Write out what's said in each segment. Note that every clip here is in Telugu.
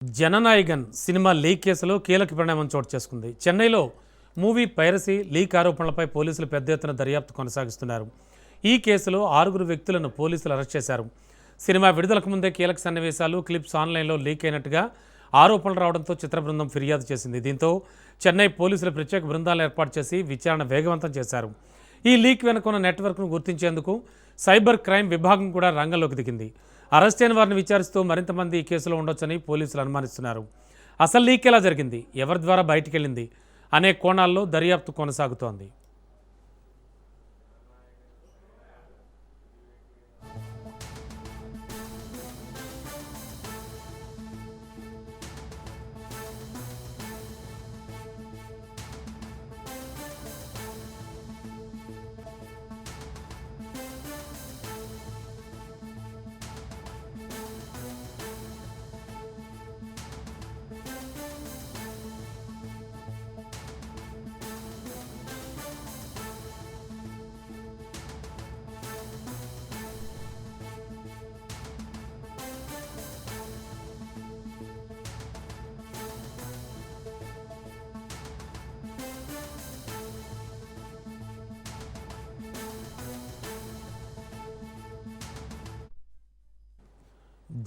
జననాయగన్ సినిమా లీక్ కేసులో కీలక పరిణామం చోటు చేసుకుంది. చెన్నైలో మూవీ పైరసీ లీక్ ఆరోపణలపై పోలీసులు పెద్ద ఎత్తున దర్యాప్తు కొనసాగిస్తున్నారు. ఈ కేసులో 6 వ్యక్తులను పోలీసులు అరెస్ట్ చేశారు. సినిమా విడుదలకు ముందే కీలక సన్నివేశాలు, క్లిప్స్ ఆన్లైన్లో లీక్ అయినట్టుగా ఆరోపణలు రావడంతో చిత్ర బృందం ఫిర్యాదు చేసింది. దీంతో చెన్నై పోలీసులు ప్రత్యేక బృందాలను ఏర్పాటు చేసి విచారణ వేగవంతం చేశారు. ఈ లీక్ వెనుకున్న నెట్వర్క్ను గుర్తించేందుకు సైబర్ క్రైమ్ విభాగం కూడా రంగంలోకి దిగింది. అరెస్ట్ అయిన వారిని విచారిస్తూ మరింత మంది ఈ కేసులో ఉండొచ్చని పోలీసులు అనుమానిస్తున్నారు. అసలు లీక్ ఎలా జరిగింది, ఎవరి ద్వారా బయటికి వెళ్ళింది అనే కోణాల్లో దర్యాప్తు కొనసాగుతోంది.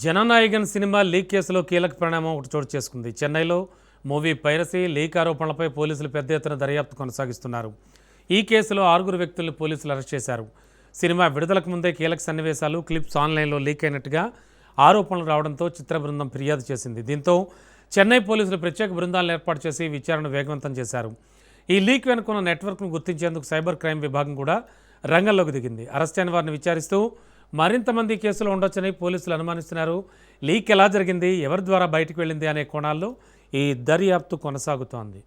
జననాయగన్ సినిమా లీక్ కేసులో కీలక పరిణామం ఒకటి చోటు చేసుకుంది. చెన్నైలో మూవీ పైరసీ లీక్ ఆరోపణలపై పోలీసులు పెద్ద ఎత్తున దర్యాప్తు కొనసాగిస్తున్నారు. ఈ కేసులో 6 వ్యక్తులను పోలీసులు అరెస్ట్ చేశారు. సినిమా విడుదలకు ముందే కీలక సన్నివేశాలు, క్లిప్స్ ఆన్లైన్లో లీక్ అయినట్టుగా ఆరోపణలు రావడంతో చిత్ర బృందం ఫిర్యాదు చేసింది. దీంతో చెన్నై పోలీసులు ప్రత్యేక బృందాలను ఏర్పాటు చేసి విచారణ వేగవంతం చేశారు. ఈ లీక్ వెనుకున్న నెట్వర్క్ను గుర్తించేందుకు సైబర్ క్రైమ్ విభాగం కూడా రంగంలోకి దిగింది. అరెస్ట్ అయిన వారిని విచారిస్తూ మరింత మంది కేసులో ఉండొచ్చని పోలీసులు అనుమానిస్తున్నారు. లీక్ ఎలా జరిగింది, ఎవరి ద్వారా బయటకు వెళ్ళింది అనే కోణాల్లో ఈ దర్యాప్తు కొనసాగుతోంది.